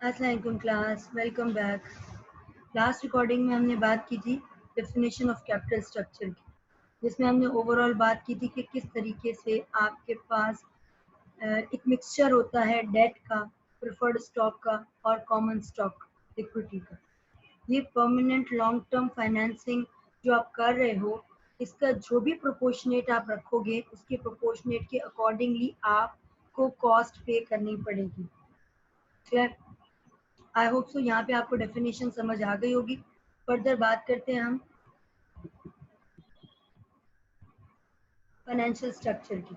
अस्सलाम वालेकुम class, welcome back. Last recording में हमने बात की थी डेफिनेशन ऑफ कैपिटल स्ट्रक्चर की, जिसमें हमने ओवरऑल बात की थी कि किस तरीके से आपके पास एक मिक्सचर होता है डेट का, प्रेफर्ड स्टॉक का और कॉमन स्टॉक इक्विटी का। ये परमानेंट लॉन्ग टर्म फाइनेंसिंग जो आप कर रहे हो, इसका जो भी प्रोपोर्शनेट आप रखोगे, उसके प्रोपोर्शनेट के अकॉर्डिंगली आपको कॉस्ट पे करनी पड़ेगी। क्लियर? आई होप सो यहाँ पे आपको डेफिनेशन समझ आ गई होगी। फर्दर बात करते हैं हम फाइनेंशियल स्ट्रक्चर की।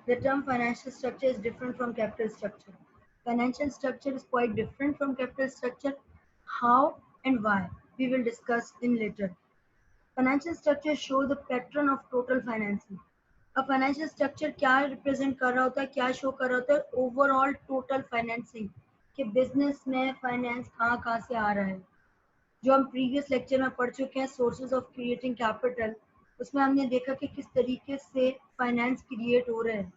The term financial structure is different from capital structure. Financial structure is quite different from capital structure. How and why we will discuss in later. Financial structure show the pattern of total financing. अब financial structure क्या represent कर रहा होता है, क्या show कर रहा होता है? ओवरऑल टोटल फाइनेंसिंग कि बिजनेस में फाइनेंस कहाँ कहाँ से आ रहा है, जो हम प्रीवियस लेक्चर में पढ़ चुके हैं, सोर्सेज ऑफ क्रिएटिंग कैपिटल। उसमें हमने देखा कि किस तरीके से फाइनेंस क्रिएट हो रहे हैं,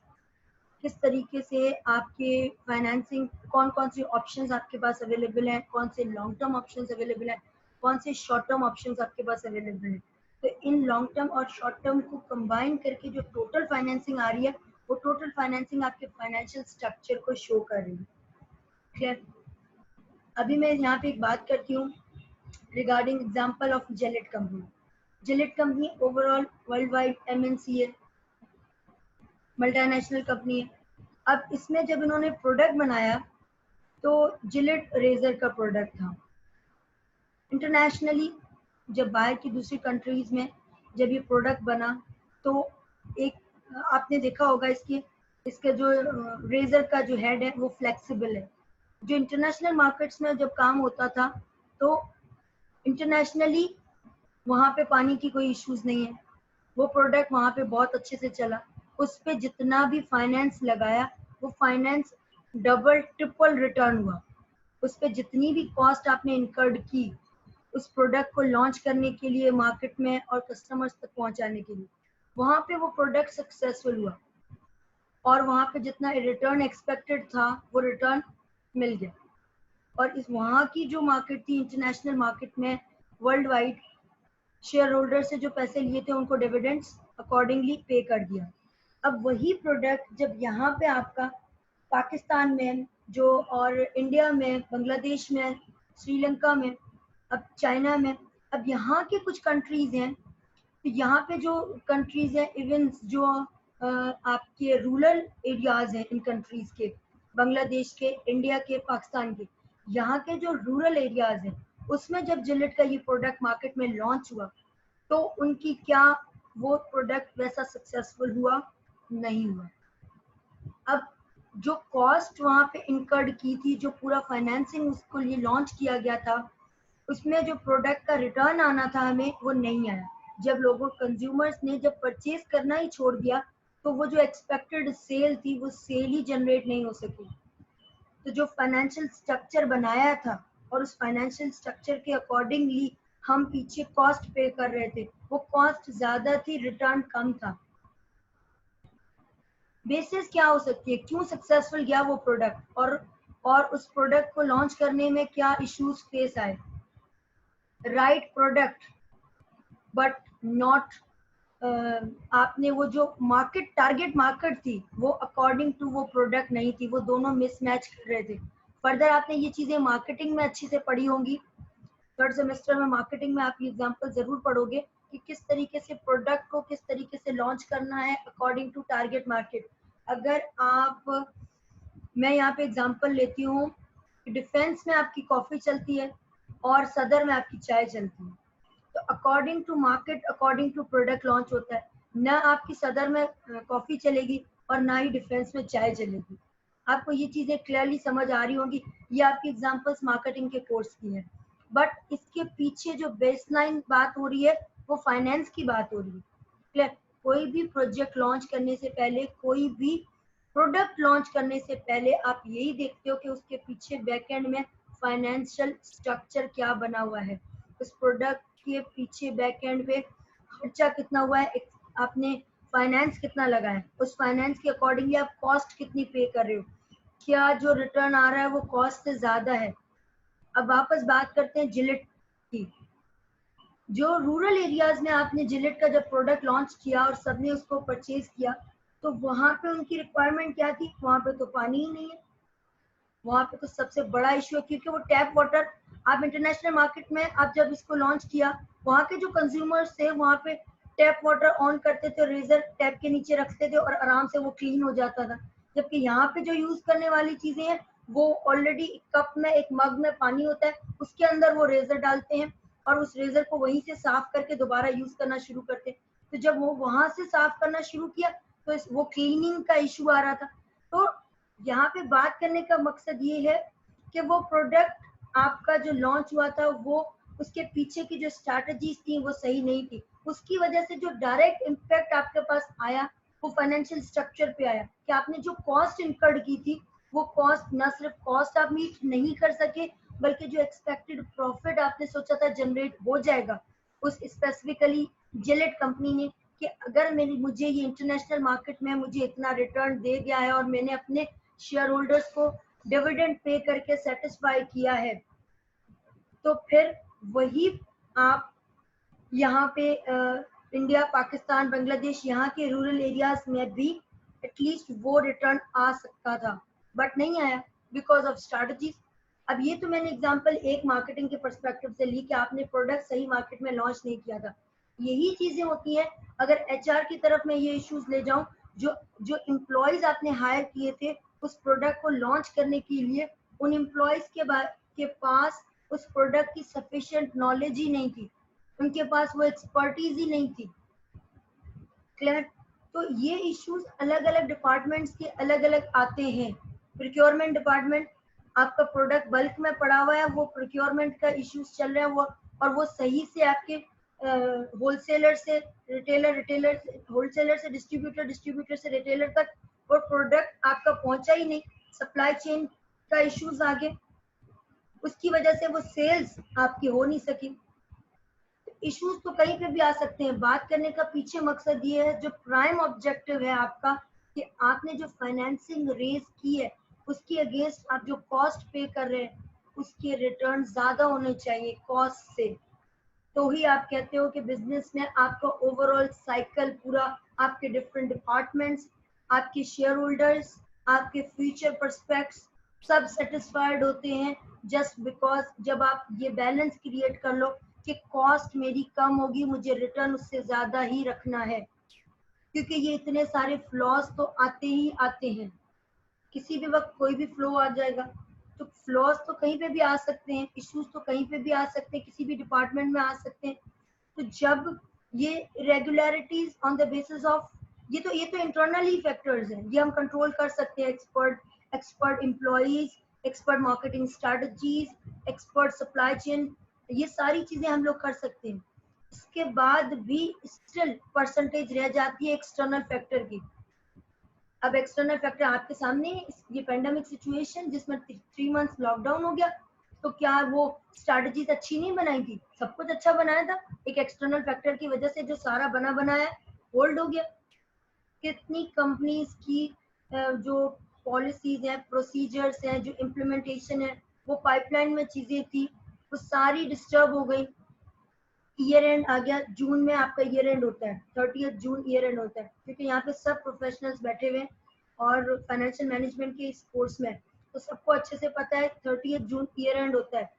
किस तरीके से आपके फाइनेंसिंग, कौन कौन से ऑप्शंस आपके पास अवेलेबल हैं, कौन से लॉन्ग टर्म ऑप्शंस अवेलेबल हैं, कौन से शॉर्ट टर्म ऑप्शंस आपके पास अवेलेबल हैं। तो इन लॉन्ग टर्म और शॉर्ट टर्म को कंबाइन करके जो टोटल फाइनेंसिंग आ रही है, वो टोटल फाइनेंसिंग आपके फाइनेंशियल स्ट्रक्चर को शो कर रही है। क्लियर? अभी मैं यहाँ पे एक बात करती हूँ regarding example of Gillette company. Gillette company overall worldwide MNC है, मल्टीनेशनल कंपनी है। अब इसमें जब इन्होंने प्रोडक्ट बनाया तो जिलेट रेजर का प्रोडक्ट था। इंटरनेशनली जब बाहर की दूसरी कंट्रीज में जब ये प्रोडक्ट बना तो एक आपने देखा होगा इसके जो रेजर का जो हेड है वो फ्लेक्सिबल है। जो इंटरनेशनल मार्केट्स में जब काम होता था तो इंटरनेशनली वहाँ पे पानी की कोई इश्यूज नहीं है, वो प्रोडक्ट वहाँ पे बहुत अच्छे से चला। उस पे जितना भी फाइनेंस लगाया वो फाइनेंस डबल ट्रिपल रिटर्न हुआ। उस पे जितनी भी कॉस्ट आपने इनकर्ड की उस प्रोडक्ट को लॉन्च करने के लिए मार्केट में और कस्टमर्स तक पहुंचाने के लिए, वहाँ पे वो प्रोडक्ट सक्सेसफुल हुआ और वहाँ पे जितना रिटर्न एक्सपेक्टेड था वो रिटर्न मिल गया। और इस वहाँ की जो मार्केट थी इंटरनेशनल मार्केट में वर्ल्ड वाइड, शेयर होल्डर से जो पैसे लिए थे उनको डिविडेंड्स अकॉर्डिंगली पे कर दिया। अब वही प्रोडक्ट जब यहाँ पे आपका पाकिस्तान में जो और इंडिया में, बांग्लादेश में, श्रीलंका में, अब चाइना में, अब यहाँ के कुछ कंट्रीज हैं, तो यहाँ पे जो कंट्रीज हैं, इवन जो आपके रूरल एरियाज हैं इन कंट्रीज के, बांग्लादेश के, इंडिया के, पाकिस्तान के, यहाँ के जो रूरल एरियाज हैं उसमें जब जिलेट का ये प्रोडक्ट मार्केट में लॉन्च हुआ तो उनकी क्या वो प्रोडक्ट वैसा सक्सेसफुल हुआ? नहीं हुआ। अब जो कॉस्ट वहाँ पे इनकर्ड की थी, जो पूरा फाइनेंसिंग उसको लिए लॉन्च किया गया था, उसमें जो प्रोडक्ट का रिटर्न आना था हमें वो नहीं आया। जब लोगों कंज्यूमर्स ने जब परचेज करना ही छोड़ दिया तो वो जो एक्सपेक्टेड सेल थी वो सेल ही जनरेट नहीं हो सकी। तो जो फाइनेंशियल स्ट्रक्चर बनाया था और उस फाइनेंशियल स्ट्रक्चर के अकॉर्डिंगली हम पीछे कॉस्ट पे कर रहे थे, वो कॉस्ट ज्यादा थी, रिटर्न कम था। बेसिस क्या हो सकती है, क्यों सक्सेसफुल गया वो प्रोडक्ट, और उस प्रोडक्ट को लॉन्च करने में क्या इश्यूज फेस आए? राइट प्रोडक्ट बट नॉट, आपने वो जो मार्केट टारगेट मार्केट थी वो अकॉर्डिंग टू वो प्रोडक्ट नहीं थी, वो दोनों मिसमैच कर रहे थे। फर्दर आपने ये चीजें मार्केटिंग में अच्छी से पढ़ी होंगी, थर्ड सेमेस्टर में मार्केटिंग में आप ये एग्जांपल जरूर पढ़ोगे कि किस तरीके से प्रोडक्ट को किस तरीके से लॉन्च करना है अकॉर्डिंग टू टारगेट मार्केट। अगर आप, मैं यहाँ पे एग्जांपल लेती हूँ, डिफेंस में आपकी कॉफी चलती है और सदर में आपकी चाय चलती है, तो according to market, according to product launch होता है। ना आपकी सदर में कॉफी चलेगी और ना ही डिफेंस में चाय चलेगी। आपको ये चीजें क्लियरली समझ आ रही होंगी। ये आपकी एग्जांपल्स मार्केटिंग के कोर्स की है, बट इसके पीछे जो बेसलाइन बात हो रही है वो फाइनेंस की बात हो रही है। क्लियर? कोई भी प्रोजेक्ट लॉन्च करने से पहले, कोई भी प्रोडक्ट लॉन्च करने से पहले आप यही देखते हो कि उसके पीछे बैकएंड में फाइनेंशियल स्ट्रक्चर क्या बना हुआ है, उस प्रोडक्ट के पीछे बैकएंड पे खर्चा कितना हुआ है, आपने फाइनेंस कितना लगा है, उस फाइनेंस के अकॉर्डिंगली आप कॉस्ट कितनी पे कर रहे हो, क्या जो रिटर्न आ रहा है वो कॉस्ट से ज्यादा है, अब वापस बात करते हैं जिलेट की। जो रूरल एरियाज में आपने जिलेट का जब प्रोडक्ट लॉन्च किया और सबने उसको परचेज किया, तो वहां पे उनकी रिक्वायरमेंट क्या थी? वहां पे तो पानी ही नहीं है, वहां पे तो सबसे बड़ा इशू है, क्योंकि वो टैप वाटर, आप इंटरनेशनल मार्केट में आप जब इसको लॉन्च किया, वहां के जो कंज्यूमर्स थे वहां पे टैप वाटर ऑन करते थे, रेजर टैप के नीचे रखते थे और आराम से वो क्लीन हो जाता था। जबकि यहाँ पे जो यूज करने वाली चीजें हैं, वो ऑलरेडी कप में, एक मग में पानी होता है, उसके अंदर वो रेजर डालते हैं और उस रेजर को वहीं से साफ करके दोबारा यूज करना शुरू करते हैं। तो जब वो वहां से साफ करना शुरू किया, तो वो क्लीनिंग का इशू आ रहा था। तो यहाँ पे बात करने का मकसद ये है कि वो प्रोडक्ट आपका जो लॉन्च हुआ था, वो उसके पीछे की जो स्ट्रैटेजीज थी वो सही नहीं थी। उसकी वजह से जो डायरेक्ट इम्पैक्ट आपके पास आया, वो फाइनेंशियल स्ट्रक्चर पे आया कि आपने जो कॉस्ट इनकर्ड की थी, वो कॉस्ट, ना सिर्फ कॉस्ट आप मीट नहीं कर सके, बल्कि जो एक्सपेक्टेड प्रॉफिट आपने सोचा था जनरेट हो जाएगा उस स्पेसिफिकली जिलेट कंपनी ने, कि अगर मुझे ये इंटरनेशनल मार्केट में मुझे इतना रिटर्न दे गया है और मैंने अपने शेयर होल्डर्स को डिविडेंड पे करके सेटिस्फाई किया है, तो फिर वही आप यहाँ पे इंडिया, पाकिस्तान, बांग्लादेश, यहाँ के रूरल एरियाज में भी एटलीस्ट वो रिटर्न आ सकता था, बट नहीं आया बिकॉज ऑफ स्ट्रैटेजीज। अब ये तो मैंने एग्जांपल एक मार्केटिंग के पर्सपेक्टिव से ली कि आपने प्रोडक्ट सही मार्केट में लॉन्च नहीं किया था। यही चीजें होती हैं अगर एचआर की तरफ मैं ये इश्यूज ले जाऊं, जो जो एम्प्लॉयज आपने हायर किए थे उस प्रोडक्ट को लॉन्च करने के लिए, उन एम्प्लॉयज के पास उस प्रोडक्ट की सफिशिएंट नॉलेज ही नहीं थी, उनके पास वो एक्सपर्टीज ही नहीं थी। क्लियर? तो ये इश्यूज अलग अलग डिपार्टमेंट्स के अलग अलग आते हैं। प्रोक्योरमेंट डिपार्टमेंट, आपका प्रोडक्ट बल्क में पड़ा हुआ है, वो प्रोक्योरमेंट का इश्यूज चल रहे हैं, वो और वो सही से आपके होलसेलर से रिटेलर, रिटेलर से होलसेलर से डिस्ट्रीब्यूटर, डिस्ट्रीब्यूटर से रिटेलर तक वो प्रोडक्ट आपका पहुंचा ही नहीं, सप्लाई चेन का इश्यूज आ गए, उसकी वजह से वो सेल्स आपकी हो नहीं सकी। इश्यूज तो कहीं पे भी आ सकते हैं। बात करने का पीछे मकसद ये है, जो प्राइम ऑब्जेक्टिव है आपका, कि आपने जो फाइनेंसिंग रेज की है उसकी अगेंस्ट आप जो कॉस्ट पे कर रहे हैं, उसके रिटर्न ज्यादा होने चाहिए कॉस्ट से। तो ही आप कहते हो कि बिजनेस में आपका ओवरऑल साइकिल पूरा, आपके डिफरेंट डिपार्टमेंट्स, आपके शेयर होल्डर्स, आपके फ्यूचर पर्सपेक्ट्स सब सेटिस्फाइड होते हैं, जस्ट बिकॉज जब आप ये बैलेंस क्रिएट कर लो कि कॉस्ट मेरी कम होगी, मुझे रिटर्न उससे ज्यादा ही रखना है, क्योंकि ये इतने सारे फ्लॉज तो आते ही आते हैं, किसी भी वक्त कोई भी फ्लो आ जाएगा। तो फ्लॉज तो कहीं पे भी आ सकते हैं, इश्यूज तो कहीं पे भी आ सकते हैं, किसी भी डिपार्टमेंट में आ सकते हैं। तो जब ये irregularities on the basis of, ये तो इंटरनली फैक्टर्स हैं, ये हम कंट्रोल कर सकते हैं, expert employees, expert marketing strategies, expert supply chain, ये सारी चीजें हम लोग कर सकते हैं। इसके बाद भी स्टिल परसेंटेज रह जाती है एक्सटर्नल फैक्टर की। अब एक्सटर्नल फैक्टर आपके सामने है, ये पेंडेमिक सिचुएशन जिसमें 3 मंथ्स लॉकडाउन हो गया, तो क्या वो स्ट्रैटेजीज अच्छी नहीं बनाई थी? सब कुछ अच्छा बनाया था, एक एक्सटर्नल फैक्टर की वजह से जो सारा बना बनाया होल्ड हो गया। कितनी कंपनीज की जो पॉलिसीज हैं, प्रोसीजर्स हैं, जो इम्प्लीमेंटेशन है, वो पाइपलाइन में चीजें थी, वो सारी डिस्टर्ब हो गई। ईयर एंड आ गया, जून में आपका ईयर एंड होता है, 30 जून ईयर एंड होता है, क्योंकि यहाँ पे सब प्रोफेशनल्स बैठे हुए हैं और फाइनेंशियल मैनेजमेंट के इस कोर्स में, तो सबको अच्छे से पता है 30 जून ईयर एंड होता है।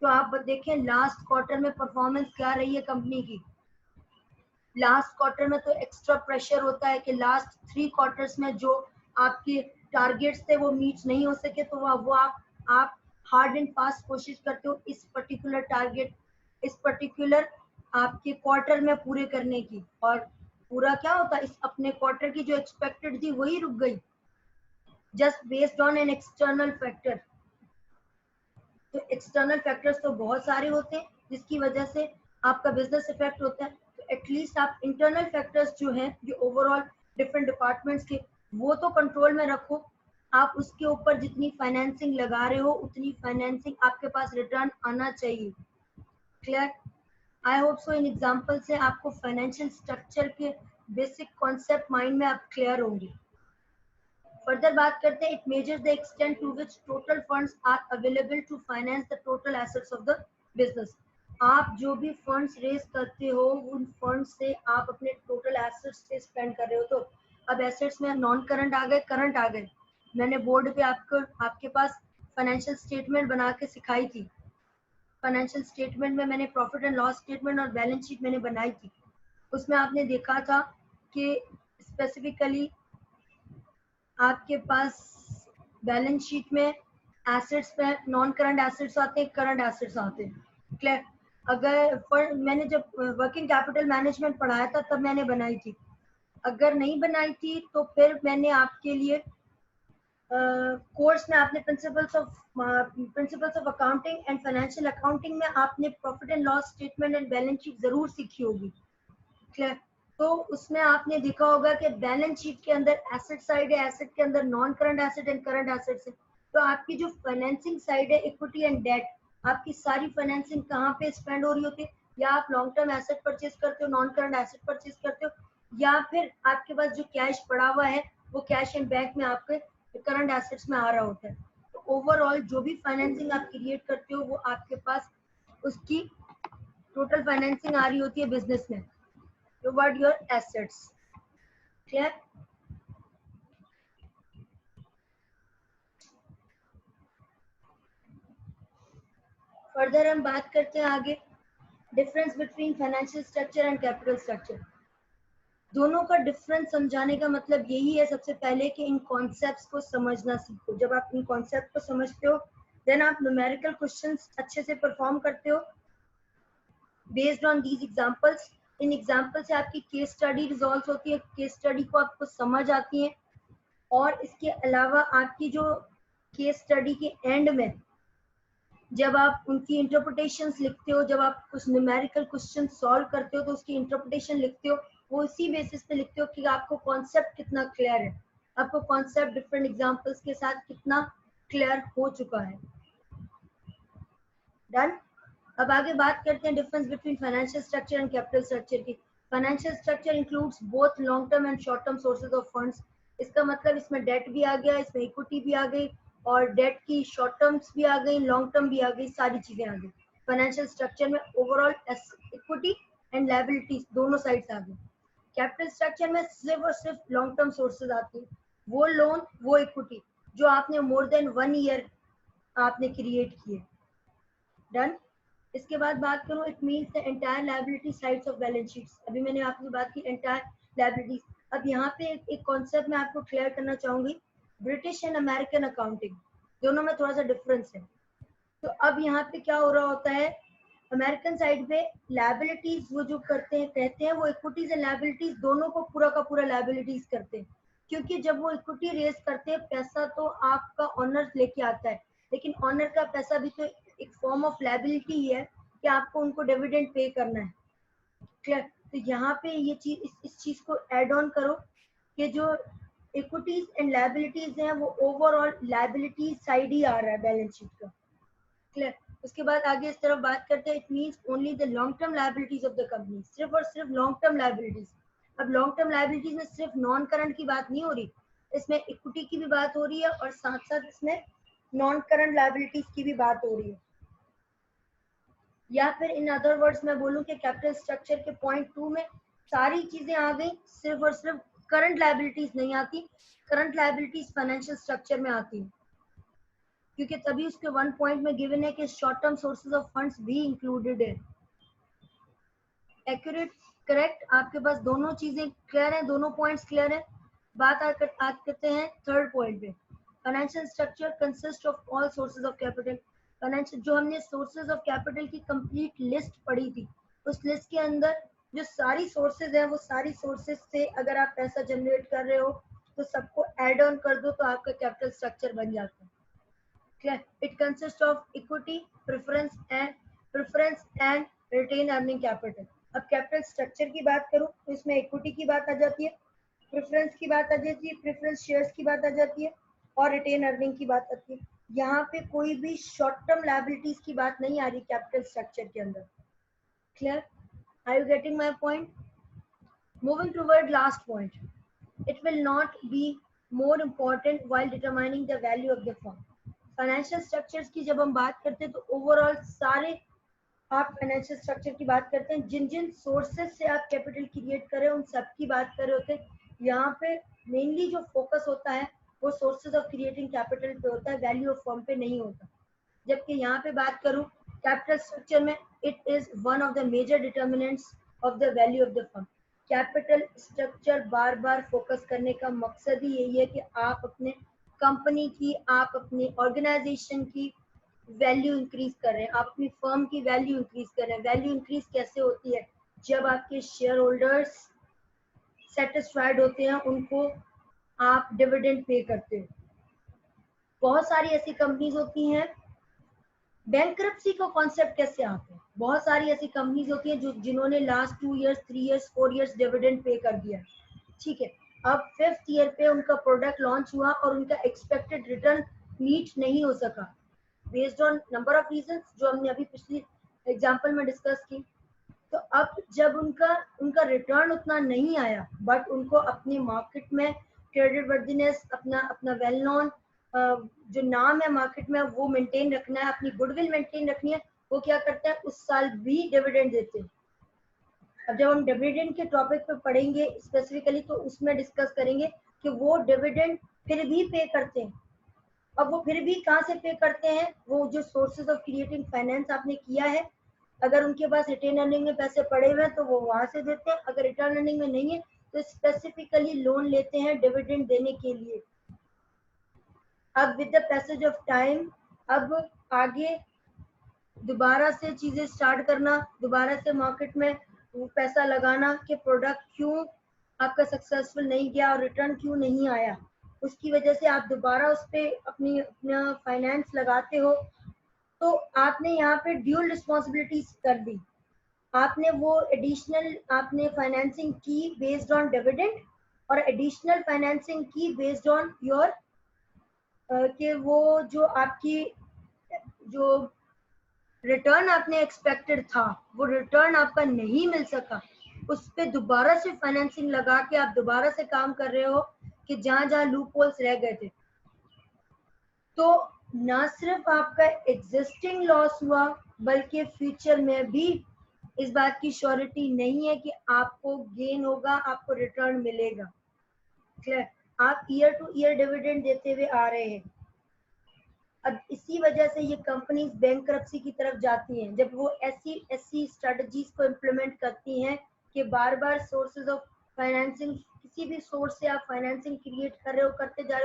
तो आप देखें लास्ट क्वार्टर में परफॉर्मेंस क्या रही है कंपनी की। लास्ट क्वार्टर में तो एक्स्ट्रा प्रेशर होता है कि लास्ट 3 क्वार्टर्स में जो आपके टारगेट्स थे वो मीट नहीं हो सके, तो वो आप हार्ड एंड फास्ट कोशिश करते हो इस पर्टिकुलर टारगेट, इस पर्टिकुलर आपके क्वार्टर में पूरे करने की, और पूरा क्या होता है, इस अपने क्वार्टर की जो एक्सपेक्टेड थी वही रुक गई, just based on an external factor. तो एक्सटर्नल फैक्टर्स तो बहुत सारे होते हैं जिसकी वजह से आपका बिजनेस इफेक्ट होता है। तो एटलीस्ट आप इंटरनल फैक्टर्स जो हैं, जो ओवरऑल डिफरेंट डिपार्टमेंट्स के, वो तो कंट्रोल में रखो। आप उसके ऊपर जितनी फाइनेंसिंग लगा रहे हो उतनी फाइनेंसिंग आपके पास रिटर्न आना चाहिए। क्लियर? आई होप सो इन एग्जांपल से आपको फाइनेंशियल स्ट्रक्चर के बेसिक कॉन्सेप्ट माइंड में आप क्लियर होंगे। फर्दर बात करते हैं, it measures the extent to which total funds are available to finance the total assets of the business. आप जो भी फंड्स रेज करते हो उन फंड्स से आप अपने टोटल एसेट्स से स्पेंड कर रहे हो। तो अब एसेट्स में नॉन करंट आ गए, करंट आ गए। मैंने बोर्ड पे आपके पास फाइनेंशियल स्टेटमेंट बना के सिखाई थी। फाइनेंशियल स्टेटमेंट में मैंने प्रॉफिट एंड लॉस स्टेटमेंट और बैलेंस शीट मैंने बनाई थी। उसमें आपने देखा था कि स्पेसिफिकली आपके पास बैलेंस शीट में एसेट्स में नॉन करंट एसेट्स आते हैं, करंट एसेट्स आते हैं। क्लियर? अगर मैंने जब वर्किंग कैपिटल मैनेजमेंट पढ़ाया था तब मैंने बनाई थी। अगर नहीं बनाई थी तो फिर मैंने आपके लिए कोर्स में आपने principles of accounting and financial accounting में आपने profit and loss statement and balance sheet जरूर सीखी होगी। क्लियर? तो उसमें आपने देखा होगा कि बैलेंस शीट के अंदर एसेट साइड है, एसेट के अंदर non current asset and current assets है। तो आपकी जो फाइनेंसिंग साइड है, इक्विटी एंड डेट, आपकी सारी फाइनेंसिंग कहाँ पे स्पेंड हो रही होती है? या आप लॉन्ग टर्म एसेट परचेज करते हो, नॉन करंट एसेट परचेज करते हो, या फिर आपके पास जो कैश पड़ा हुआ है वो कैश एंड बैंक में आपके करंट एसेट्स में आ रहा होता है। तो ओवरऑल जो भी फाइनेंसिंग आप क्रिएट करते हो वो आपके पास उसकी टोटल फाइनेंसिंग आ रही होती है बिजनेस में toward your assets. Clear? Further हम बात करते हैं आगे, difference between financial structure and capital structure. दोनों का डिफरेंस समझाने का मतलब यही है सबसे पहले कि इन कॉन्सेप्ट्स को समझना सीखो। जब आप इन कॉन्सेप्ट को समझते हो देन आप न्यूमेरिकल क्वेश्चंस अच्छे से परफॉर्म करते हो based on these examples. In example से आपकी केस स्टडी रिजॉल्व होती है, केस स्टडी को आपको समझ आती है। और इसके अलावा आपकी जो केस स्टडी के एंड में जब आप उनकी इंटरप्रिटेशंस लिखते हो, जब आप कुछ न्यूमेरिकल क्वेश्चन सॉल्व करते हो तो उसकी इंटरप्रिटेशन लिखते हो, वो इसी बेसिस पे लिखते हो कि आपको कॉन्सेप्ट कितना क्लियर है, आपको कॉन्सेप्ट डिफरेंट एग्जांपल्स के साथ कितना क्लियर हो चुका है। डन? अब आगे बात करते हैं difference between financial structure and capital structure की। Financial structure includes both long term and short term sources of funds. इसका मतलब इसमें डेट भी आ गया, इसमें इक्विटी भी आ गई, और डेट की शॉर्ट टर्म्स भी आ गई, लॉन्ग टर्म भी आ गई, सारी चीजें आ गई। फाइनेंशियल स्ट्रक्चर में ओवरऑल इक्विटी एंड लायबिलिटीज दोनों साइड्स आ गई। कैपिटल स्ट्रक्चर में सिर्फ और सिर्फ लॉन्ग टर्म सोर्सेज आती है, वो लोन, वो इक्विटी जो आपने मोर देन 1 ईयर आपने क्रिएट किए। डन? इसके बाद बात करूं, it means the entire liability sides of balance sheets. अभी मैंने आपसे बात की एंटायर लायबिलिटीज। अब यहाँ पे एक कॉन्सेप्ट मैं आपको क्लियर करना चाहूंगी, ब्रिटिश एंड अमेरिकन अकाउंटिंग दोनों में थोड़ा सा डिफरेंस है। तो अब यहाँ पे क्या हो रहा होता है, अमेरिकन साइड पे लायबिलिटीज वो जो करते हैं, कहते हैं वो इक्विटीज एंड लायबिलिटीज दोनों को पूरा का पूरा लायबिलिटीज करते हैं। क्योंकि जब वो इक्विटी रेज करते हैं, पैसा तो आपका ऑनर लेके आता है, लेकिन ऑनर का पैसा भी तो एक फॉर्म ऑफ लायबिलिटी ही है कि आपको उनको डिविडेंड पे करना है। क्लियर? तो यहाँ पे ये चीज इस चीज को ऐड ऑन करो कि जो इक्विटीज एंड लायबिलिटीज हैं वो ओवरऑल लायबिलिटी साइड ही आ रहा है बैलेंस शीट का। क्लियर? उसके बाद आगे इस तरफ बात करते हैं, it means only the long term liabilities of the company, सिर्फ और सिर्फ लॉन्ग टर्म लायबिलिटीज। अब लॉन्ग टर्म लायबिलिटीज में सिर्फ नॉन करंट की बात नहीं हो रही, इसमें इक्विटी की भी बात हो रही है और साथ साथ इसमें नॉन करंट लायबिलिटीज की भी बात हो रही है। या फिर इन अदर वर्ड्स मैं बोलूं कि कैपिटल स्ट्रक्चर के पॉइंट 2 में सारी चीजें आ गई, सिर्फ और सिर्फ करंट लायबिलिटीज नहीं आती। करंट लायबिलिटीज फाइनेंशियल स्ट्रक्चर में आती है, क्योंकि तभी उसके 1 पॉइंट में गिवन है कि short term sources of funds भी इंक्लूडेड है। एक्यूरेट? करेक्ट? आपके पास दोनों चीजें क्लियर है, दोनों पॉइंट्स क्लियर है। बात आज करते हैं थर्ड पॉइंट पे, financial structure consist of all sources of capital. Financial, जो हमने सोर्सेज ऑफ कैपिटल की कंप्लीट लिस्ट पढ़ी थी, उस लिस्ट के अंदर जो सारी सोर्सेज हैं वो सारी सोर्सेज से अगर आप पैसा जनरेट कर रहे हो तो सबको ऐड ऑन कर दो तो आपका कैपिटल स्ट्रक्चर बन जाता है। Clear? It consist of equity, preference and retain earning capital. अब कैपिटल स्ट्रक्चर की बात करूं तो इसमें इक्विटी की बात आ जाती है, प्रेफरेंस की बात आ जाती है, प्रेफरेंस शेयर्स की बात आ जाती है, और रिटेन अर्निंग की बात आती है। यहाँ पे कोई भी शॉर्ट टर्म लायबिलिटीज की बात नहीं आ रही कैपिटल स्ट्रक्चर के अंदर। Clear? Are you getting my point? Moving toward last point, it will not be more important while determining the value of the firm. Financial structures की जब हम बात करते हैं तो ओवरऑल सारे आप फाइनेंशियल स्ट्रक्चर की बात करते हैं, जिन जिन सोर्सेज से आप कैपिटल क्रिएट करें उन सब की बात कर रहे होते हैं। यहाँ पे मेनली जो फोकस होता है वो सोर्सेज ऑफ क्रिएटिंग कैपिटल पे होता है, वैल्यू ऑफ फर्म पे नहीं होता। जबकि यहाँ पे बात करूँ कैपिटल स्ट्रक्चर में, it is one of the major determinants of the value of the firm. Capital structure बार बार फोकस करने का मकसद ही यही है कि आप अपने कंपनी की, आप अपनी ऑर्गेनाइजेशन की वैल्यू इंक्रीज कर रहे हैं, आप अपनी फर्म की वैल्यू इंक्रीज कर रहे हैं। वैल्यू इंक्रीज कैसे होती है? जब आपके शेयर होल्डर्स सेटिस्फाइड होते हैं, उनको आप डिविडेंड पे करते हो। बहुत सारी ऐसी कंपनीज होती हैं, बैंकरप्सी का कॉन्सेप्ट कैसे आता है? बहुत सारी ऐसी कंपनीज होती हैं जो जिन्होंने last 2 years 3 years 4 years dividend pay कर दिया, ठीक है। अब 5th ईयर पे उनका प्रोडक्ट लॉन्च हुआ और उनका एक्सपेक्टेड रिटर्न मीट नहीं हो सका, based on number of reasons जो हमने अभी पिछली एग्जांपल में डिस्कस की। तो अब जब उनका रिटर्न उतना नहीं आया, बट उनको अपनी मार्केट में क्रेडिट वर्दीनेस, अपना वेल नोन जो नाम है मार्केट में वो मेंटेन रखना है, अपनी गुडविल मेंटेन रखनी है, वो क्या करते हैं? उस साल भी डिविडेंड देते हैं। अब जब हम डिविडेंड के टॉपिक पे पढ़ेंगे स्पेसिफिकली तो उसमें डिस्कस करेंगे कि वो डिविडेंड फिर भी पे करते हैं। अब वो फिर भी कहाँ से पे करते हैं? वो जो सोर्सेज ऑफ क्रिएटिंग फाइनेंस आपने किया है, अगर उनके पास रिटेन अर्निंग में पैसे पड़े हुए हैं तो वो वहां से देते हैं, अगर रिटर्न अर्निंग में नहीं है तो स्पेसिफिकली लोन लेते हैं डिविडेंड देने के लिए। अब with the passage of time, अब आगे दोबारा से चीजें स्टार्ट करना, दोबारा से मार्केट में वो पैसा लगाना कि प्रोडक्ट क्यों आपका सक्सेसफुल नहीं गया और रिटर्न क्यों नहीं आया, उसकी वजह से आप दोबारा उस पर अपना फाइनेंस लगाते हो। तो आपने यहाँ पे ड्यूल रिस्पॉन्सिबिलिटीज कर दी। आपने वो एडिशनल आपने फाइनेंसिंग की बेस्ड ऑन डिविडेंड और एडिशनल फाइनेंसिंग की बेस्ड ऑन योर कि वो जो आपकी जो रिटर्न आपने एक्सपेक्टेड था वो रिटर्न आपका नहीं मिल सका, उस पर दोबारा से फाइनेंसिंग लगा के आप दोबारा से काम कर रहे हो कि जहां जहां लूप होल्स रह गए थे। तो ना सिर्फ आपका एग्जिस्टिंग लॉस हुआ बल्कि फ्यूचर में भी इस बात की श्योरिटी नहीं है कि आपको गेन होगा, आपको रिटर्न मिलेगा। क्लियर? आप ईयर टू ईयर डिविडेंड देते हुए आ रहे हैं। अब इसी वजह से ये कंपनीज बैंकरप्सी की तरफ जाती हैं, जब वो ऐसी स्ट्रेटजीज को इम्प्लीमेंट करती हैं कि बार बार सोर्सेज ऑफ फाइनेंसिंग, किसी भी सोर्स से आप फाइनेंसिंग क्रिएट कर रहे हो, करते जा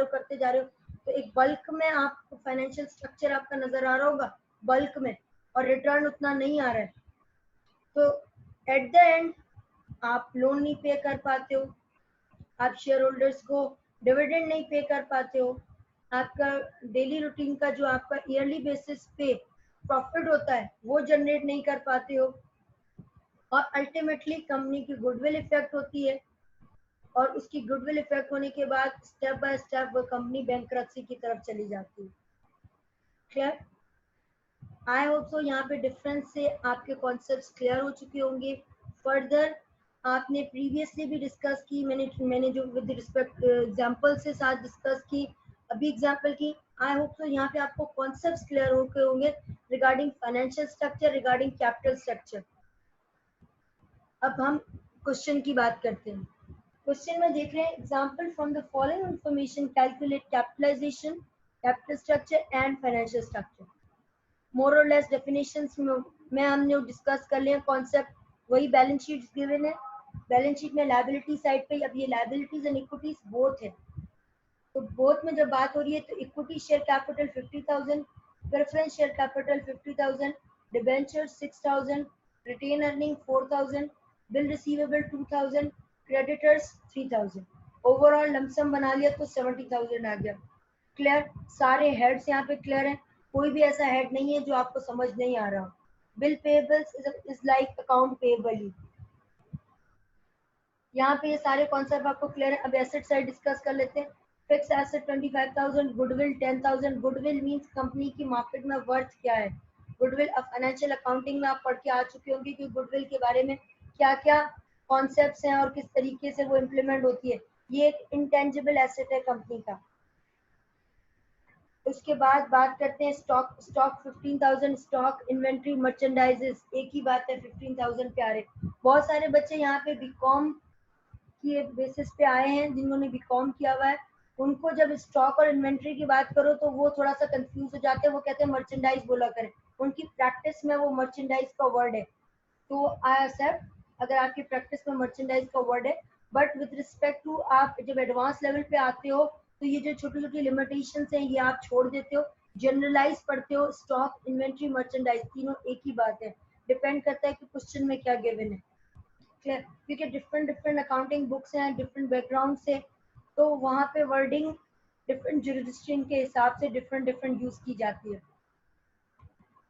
रहे हो, तो एक बल्क में आपको फाइनेंशियल स्ट्रक्चर आपका नजर आ रहा होगा बल्क में, और रिटर्न उतना नहीं आ रहा है, तो एट द एंड आप लोन नहीं पे कर पाते हो, आप शेयर होल्डर्स को डिविडेंड नहीं पे कर पाते हो, आपका डेली रूटीन का जो आपका ईयरली बेसिस पे प्रॉफिट होता है वो जनरेट नहीं कर पाते हो, और अल्टीमेटली कंपनी की गुडविल इफेक्ट होती है, और उसकी गुडविल इफेक्ट होने के बाद स्टेप बाय स्टेप वो कंपनी बैंकरप्सी की तरफ चली जाती है। क्लियर? आई होप सो यहाँ पे डिफरेंस से आपके कॉन्सेप्ट्स क्लियर हो चुके होंगे। फर्दर आपने प्रीवियसली भी डिस्कस की, मैंने जो विद रिस्पेक्ट एग्जांपल से साथ डिस्कस की, अभी एग्जांपल की। आई होप सो यहाँ पे आपको कॉन्सेप्ट्स क्लियर हो गए होंगे regarding financial structure, regarding capital structure. अब हम क्वेश्चन की बात करते हैं। क्वेश्चन में देख रहे हैं, example from the following information calculate capitalisation, capital structure and financial structure. More or less definitions में हमने डिस्कस कर लिया कॉन्सेप्ट, वही बैलेंस शीट गिवन है। बैलेंस शीट में लायबिलिटी साइड पे, अब ये लायबिलिटीज एंड इक्विटीज बोथ है, तो बोथ में जब बात हो रही है तो equity share capital 50,000, preference share capital 50,000, debenture 6,000, retain earning 4,000, bill receivable 2,000, creditors 3,000, overall lump sum बना लिया तो 70,000 आ गया। क्लियर? सारे हेड्स यहाँ पे क्लियर हैं, कोई भी ऐसा हेड नहीं है जो आपको समझ नहीं आ रहा। Bill payables is like account payable ही। यहाँ पे ये सारे कॉन्सेप्ट आपको क्लियर है। अब एसेट साइड डिस्कस कर लेते हैं। Fix asset 25,000, goodwill 10,000। Goodwill means company की मार्केट में वर्थ क्या है। गुडविल अब फाइनेंशियल अकाउंटिंग में आप पढ़ के आ चुके होंगे कि गुडविल के बारे में क्या क्या कॉन्सेप्ट्स हैं और किस तरीके से वो इम्प्लीमेंट होती है। ये एक इंटेंजिबल एसेट है कंपनी का। उसके बाद बात करते हैं स्टॉक। स्टॉक 15,000, स्टॉक, इन्वेंट्री, मर्चेंडाइजेस, एक ही बात है 15,000 प्यारे। बहुत सारे बच्चे यहाँ पे बीकॉम की बेसिस पे आए हैं, जिन्होंने बीकॉम किया हुआ है, उनको जब स्टॉक और इन्वेंट्री की बात करो तो वो थोड़ा सा कंफ्यूज हो जाते हैं, वो कहते हैं मर्चेंडाइज बोला करें। उनकी प्रैक्टिस में वो मर्चेंडाइज का वर्ड है, तो आई एक्सेप्ट अगर आपकी प्रैक्टिस में मर्चेंडाइज का वर्ड है, बट विद रिस्पेक्ट टू आप जब एडवांस लेवल पे आते हो तो ये जो छोटी छोटी लिमिटेशन हैं ये आप छोड़ देते हो, जनरलाइज पढ़ते हो। स्टॉक, इन्वेंट्री, मर्चेंडाइज तीनों एक ही बात है, डिपेंड करता है कि क्वेश्चन में क्या गिवन है। क्लियर? क्योंकि डिफरेंट डिफरेंट अकाउंटिंग बुक्स हैं, डिफरेंट बैकग्राउंड से, तो वहाँ पे वर्डिंग डिफरेंट जुरिडिक्शन के हिसाब से डिफरेंट डिफरेंट यूज की जाती है।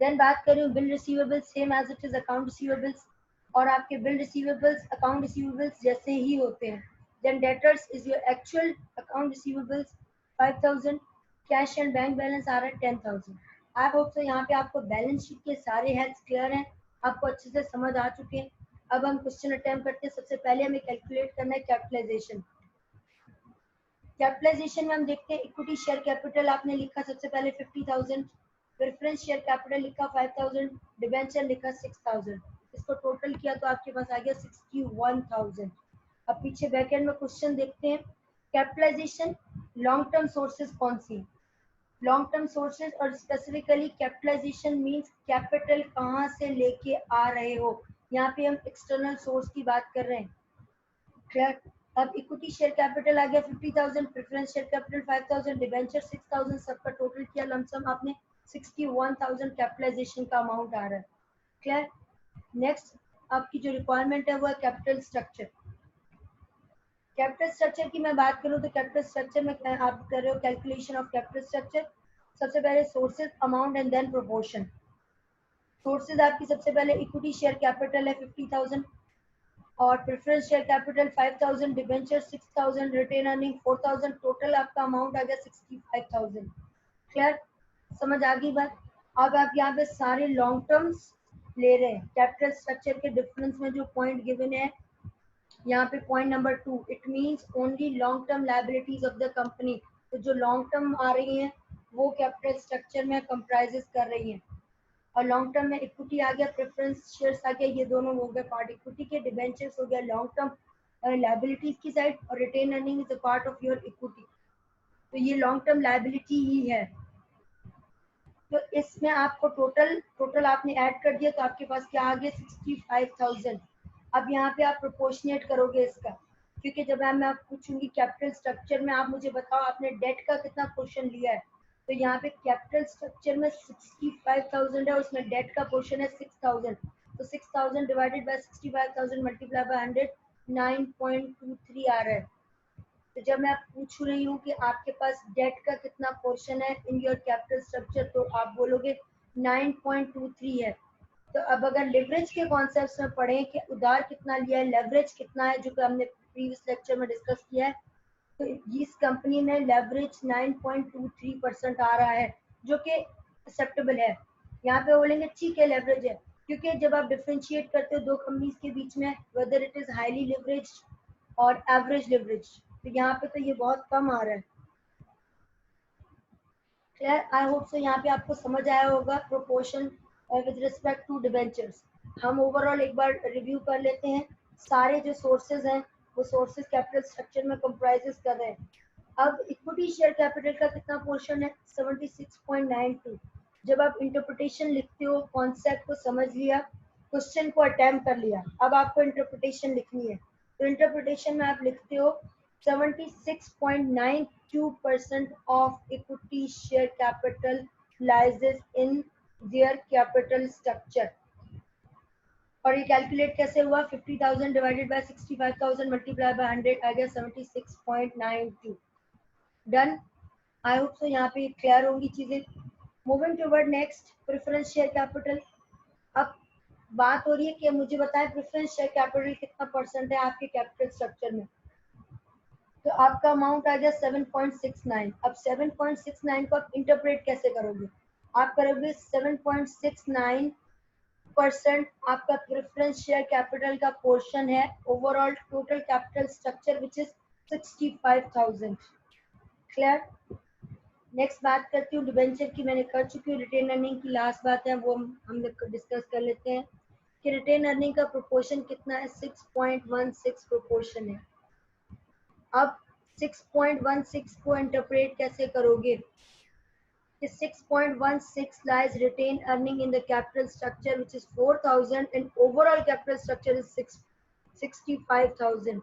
देन बात करें bill receivables, same as it is account receivables, और आपके बिल रिसीवेबल्स अकाउंट रिसीवेबल्स जैसे ही होते हैं। Then debtors is your actual account receivables 5,000, cash and bank balance आ रहा है 10,000। आई होप सो यहाँ पे आपको बैलेंस शीट के सारे हेड्स क्लियर हैं, आपको अच्छे से समझ आ चुके हैं। अब हम क्वेश्चन अटेम्प्ट करते हैं। सबसे पहले हमें कैलकुलेट करना है कैपिटलाइजेशन। कैपिटलाइजेशन में हम देखते हैं इक्विटी शेयर कैपिटल आपने लिखा सबसे पहले 50,000, प्रेफरेंस शेयर कैपिटल लिखा 5,000, डिबेंचर लिखा 6,000। इसको टोटल किया तो आपके पास आ गया 61,000। अब पीछे बैकएंड में क्वेश्चन देखते हैं। कैपिटलाइजेशन लॉन्ग टर्म सोर्सेज कौन सी? लॉन्ग टर्म सोर्सेज, और स्पेसिफिकली कैपिटलाइजेशन मींस कैपिटल कहाँ से लेके आ रहे हो। यहाँ पे हम एक्सटर्नल सोर्स की बात कर रहे हैं। क्लियर? अब इक्विटी शेयर कैपिटल आ गया 50,000, प्रेफरेंस शेयर कैपिटल 5,000, डिबेंचर 6,000, सबका टोटल किया लमसम आपने 61,000 कैपिटलाइजेशन का अमाउंट आ रहा है। क्लियर? नेक्स्ट आपकी जो रिक्वायरमेंट है वो है कैपिटल स्ट्रक्चर। कैपिटल स्ट्रक्चर की मैं बात करूं तो कैपिटल स्ट्रक्चर में आप कर रहे हो कैलकुलेशन ऑफ कैपिटल स्ट्रक्चर। सबसे पहले sources, amount and then proportion. Sources आपकी सबसे पहले इक्विटी शेयर कैपिटल है 50,000, और preference share capital 5,000, debenture 6,000, retain earning 4,000, total आपका अमाउंट आ गया 65,000। क्लियर? समझ आ गई बात? अब आप यहाँ पे सारे लॉन्ग टर्म्स ले रहे हैं। कैपिटल स्ट्रक्चर के डिफरेंस में जो पॉइंट गिवन है यहाँ पे point number 2, it means only long term liabilities of the company. तो जो लॉन्ग टर्म आ रही हैं वो कैपिटल स्ट्रक्चर में कंप्राइजेस कर रही हैं। और लॉन्ग टर्म में इक्विटी आ गया, प्रेफरेंस शेयर्स आ गया, ये दोनों हो गए पार्ट इक्विटी के, डिबेंचर्स हो गया लॉन्ग टर्म लायबिलिटीज की साइड, और retain earning is a part of your equity. तो ये लॉन्ग टर्म लायबिलिटी ही है। तो इसमें आपको टोटल आपने ऐड कर दिया तो आपके पास क्या आ गया 65,000। अब यहाँ पे आप प्रोपोर्शनेट करोगे इसका, क्योंकि जब मैं आप पूछूंगी कैपिटल स्ट्रक्चर में आप मुझे बताओ आपने डेट का कितना पोर्शन लिया है, तो यहाँ पे कैपिटल स्ट्रक्चर में 65,000 है, उसमें डेट का पोर्शन है 6,000। तो 6,000 डिवाइडेड बाय 65,000 मल्टीप्लाई बाय 100, 9.23 आ रहा है। तो जब मैं पूछ रही हूँ कि आपके पास डेट का कितना पोर्शन है इन योर कैपिटल स्ट्रक्चर, तो आप बोलोगे 9.23 है। तो अब अगर लेवरेज के कॉन्सेप्ट्स में पढ़ें कि उधार कितना लिया है, लेवरेज कितना है, जो कि हमने प्रीवियस लेक्चर में डिस्कस किया है, तो इस कंपनी में लेवरेज 9.23% आ रहा है, जो कि एक्सेप्टेबल है। यहाँ पे बोलेंगे ठीक है लेवरेज है, क्योंकि जब आप डिफरेंशिएट करते हो दो कंपनीज के बीच में, whether it is highly leverage और एवरेज लेवरेज, तो यहाँ पे तो ये बहुत कम आ रहा है। क्लियर? आई होप सो यहाँ पे आपको समझ आया होगा proportion with respect to debentures. हम ओवरऑल एक बार रिव्यू कर लेते हैं। सारे जो सोर्सेज हैं वो सोर्सेज कैपिटल स्ट्रक्चर में कंप्राइजेस कर रहे हैं। अब इक्विटी शेयर कैपिटल का कितना पोर्शन है 76.92। जब आप इंटरप्रिटेशन लिखते हो, कॉन्सेप्ट को समझ लिया, क्वेश्चन को अटेम्प्ट कर लिया, अब आपको इंटरप्रिटेशन लिखनी है। तो इंटरप्रिटेशन में आप लिखते हो 76.92% of equity share capital lies in their capital structure। और ये कैलकुलेट कैसे हुआ? 50,000 डिवाइडेड बाय 65,000 मल्टीप्लाई बाय 100 आ गया 76.92। डन? आई होप सो यहाँ पे क्लियर होंगी चीजें। Moving toward next, preference share capital. अब बात हो रही है कि मुझे बताएं प्रेफरेंस शेयर कैपिटल कितना परसेंट है आपके कैपिटल स्ट्रक्चर में। तो आपका अमाउंट आ गया 7.69। अब 7.69 को आप इंटरप्रेट कैसे करोगे? आप करोगे 7.69% आपका प्रेफरेंस शेयर कैपिटल का पोर्शन है overall total capital structure which is 65,000। Clear. Next बात करती हूँ डिबेंचर की, मैंने कर चुकी हूँ। रिटेन अर्निंग की लास्ट बात है, वो हम लोग डिस्कस कर लेते हैं कि रिटेन अर्निंग का प्रोपोर्शन कितना है। 6.16 प्रोपोर्शन है। अब 6.16 को इंटरप्रेट कैसे करोगे कि 6.16 lies retained earning in the capital structure which is 4,000 and overall capital structure is 65,000।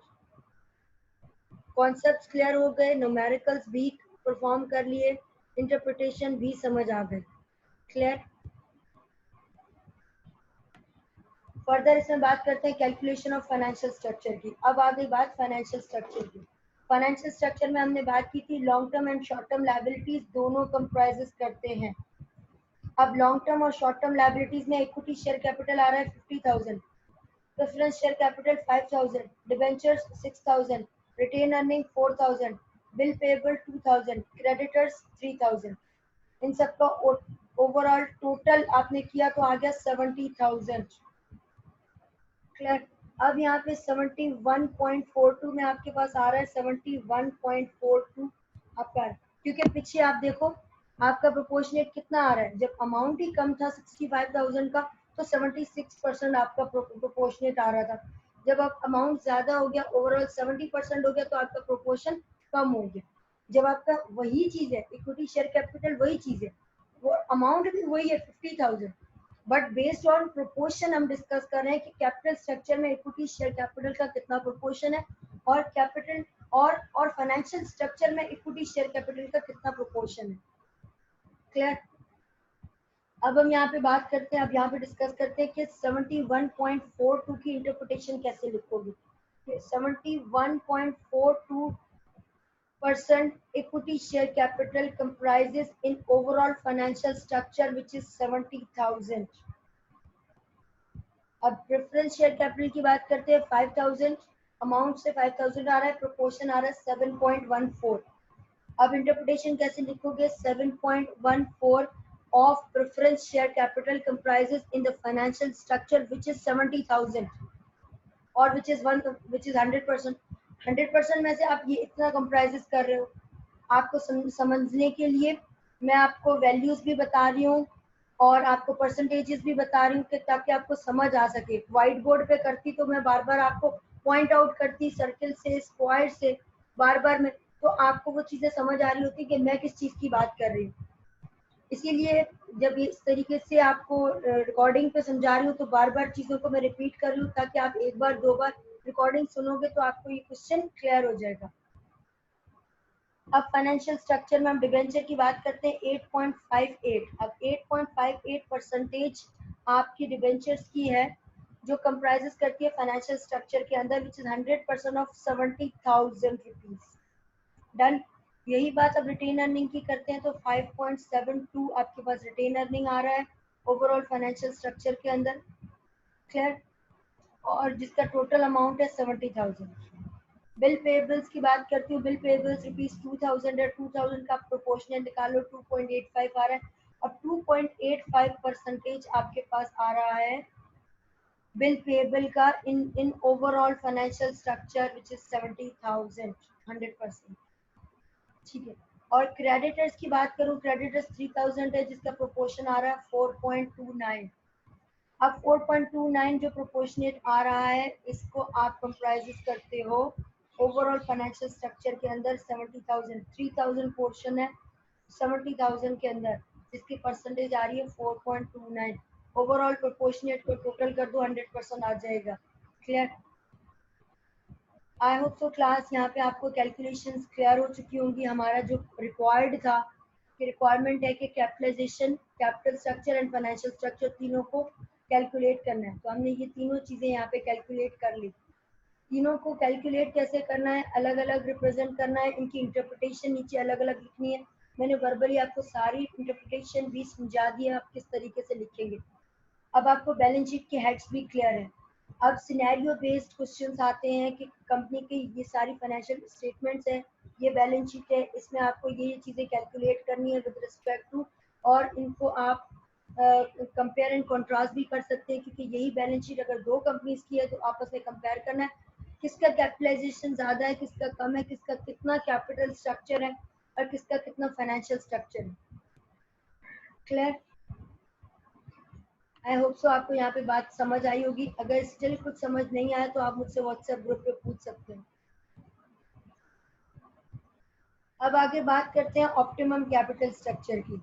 Concepts clear हो गए, न्यूमेरिकल्स भी परफॉर्म कर लिए, इंटरप्रिटेशन भी समझ आ गए। क्लियर। फर्दर इसमें बात करते हैं कैलकुलेशन ऑफ फाइनेंशियल स्ट्रक्चर की। अब आ गई बात फाइनेंशियल स्ट्रक्चर की। फाइनेंशियल स्ट्रक्चर में हमने बात की थी long term and short term liabilities दोनों कंप्राइजेस करते हैं। अब लॉन्ग टर्म और शॉर्ट टर्म लायबिलिटीज में इक्विटी शेयर कैपिटल आ रहा है 50,000, preference share capital 5,000, debentures 6,000, retain earning 4,000, bill payable 2,000, creditors 3,000। इन सबका ओवरऑल टोटल आपने किया तो आ गया 70,000। क्लियर। अब यहाँ पे 71.42 में आपके पास आ रहा है 71.42 आपका, क्योंकि पीछे आप देखो आपका प्रोपोर्शनेट कितना आ रहा है। जब अमाउंट ही कम था 65,000 का तो 76% आपका प्रोपोर्शनेट आ रहा था। जब आप अमाउंट ज्यादा हो गया, ओवरऑल 70% हो गया, तो आपका प्रोपोर्शन कम हो गया। जब आपका वही चीज है, इक्विटी शेयर कैपिटल वही चीज है, वो अमाउंट भी वही है 50,000, बट बेस्ड ऑन प्रोपोर्शन हम डिस्कस कर रहे हैं कि कैपिटल स्ट्रक्चर में इक्विटी शेयर कैपिटल का कितना प्रोपोर्शन है और कैपिटल और फाइनेंशियल स्ट्रक्चर में इक्विटी शेयर कैपिटल का कितना प्रोपोर्शन है। क्लियर। अब हम यहाँ पे बात करते हैं, अब यहाँ पे डिस्कस करते हैं कि 71.42 की इंटरप्रिटेशन कैसे लिखोगे। 71.42% equity share capital comprises in overall financial structure which is 70,000। अब प्रेफरेंस शेयर कैपिटल की बात करते हैं 5,000, अमाउंट से 5,000 आ रहा है, प्रोपोर्शन आ रहा है 7.14। अब इंटरप्रिटेशन कैसे लिखोगे, 7.14 of preference share capital comprises in the financial structure which is 70,000 और which is 100%। 100% में से आप ये इतना कंप्राइजेस कर रहे हो। आपको समझने के लिए मैं आपको वैल्यूज भी बता रही हूँ और आपको परसेंटेजेस भी बता रही हूँ कि ताकि आपको समझ आ सके। व्हाइट बोर्ड पे करती तो मैं बार बार आपको पॉइंट आउट करती, सर्किल से, स्क्वायर से, बार बार में, तो आपको वो चीजें समझ आ रही होती कि मैं किस चीज की बात कर रही हूँ। इसीलिए जब इस तरीके से आपको रिकॉर्डिंग पे समझा रही हूँ तो बार बार चीजों को मैं रिपीट कर रही हूँ ताकि आप एक बार दो बार रिकॉर्डिंग सुनोगे तो आपको ये क्वेश्चन क्लियर हो जाएगा। अब फाइनेंशियल स्ट्रक्चर में हम डिबेंचर की बात करते हैं 8.58। अब 8.58% आपकी डिबेंचर्स की है जो कंप्राइजेस करती है फाइनेंशियल स्ट्रक्चर के अंदर which is 100% of 70,000 rupees. Done. यही बात अब रिटेन अर्निंग की करते हैं तो 5.72 आपके पास रिटेन अर्निंग आ रहा है ओवरऑल फाइनेंशियल स्ट्रक्चर के अंदर। क्लियर। और जिसका टोटल अमाउंट है 70,000। बिल पेबल्स की बात करती हूँ, बिल पेबल्स रुपीज 2,000 है, 2,000 का प्रोपोर्शनल निकालो 2.85 आ रहा है। अब 2.85% आपके पास आ रहा है बिल पेबल का in overall financial structure which is 70,000 100%। ठीक है। और क्रेडिटर्स की बात करूं, क्रेडिटर्स 3,000 है जिसका प्रोपोर्शन आ रहा है 4.29। अब 4.29 जो प्रोपोर्शनेट आ रहा है इसको आप कंप्राइजेस करते हो ओवरऑल फाइनेंशियल स्ट्रक्चर के अंदर 70,000। 3,000 पोर्शन है 70,000 के अंदर जिसकी परसेंटेज आ रही है 4.29। ओवरऑल प्रोपोर्शनेट को टोटल कर दो 100% आ जाएगा। Clear. I hope so class यहाँ पे आपको कैलकुलेशंस क्लियर हो चुकी होंगी। हमारा जो रिक्वायर्ड था कि रिक्वायरमेंट है कि capitalization, capital structure and financial structure तीनों को कैलकुलेट करना है, तो हमने ये तीनों चीजें यहाँ पे कैलकुलेट कर ली। तीनों को कैलकुलेट कैसे करना है, अलग अलग रिप्रेजेंट करना है, इनकी इंटरप्रिटेशन नीचे अलग अलग लिखनी है। मैंने वर्बली आपको सारी इंटरप्रिटेशन भी समझा दी है आप किस तरीके से लिखेंगे। अब आपको बैलेंस शीट के हेड्स भी क्लियर है। अब सिनेरियो बेस्ड क्वेश्चंस आते हैं कि कंपनी की ये सारी फाइनेंशियल स्टेटमेंट्स है, ये बैलेंस शीट है, इसमें आपको ये चीज़ें कैलकुलेट करनी है विद रिस्पेक्ट टू, और इनको आप कंपेयर एंड कंट्रास्ट भी कर सकते हैं क्योंकि यही बैलेंस शीट अगर दो कंपनीज की है तो आपस में कंपेयर करना है। किसका कैपिटलाइजेशन ज्यादा है, किसका कम है, किसका कितना कैपिटल स्ट्रक्चर है और किसका कितना फाइनेंशियल स्ट्रक्चर है। क्लियर? आई होप सो आपको यहाँ पे बात समझ आई होगी। अगर स्टिल कुछ समझ नहीं आया तो आप मुझसे व्हाट्सएप ग्रुप पे पूछ सकते हैं। अब आगे बात करते हैं ऑप्टिमम कैपिटल स्ट्रक्चर की।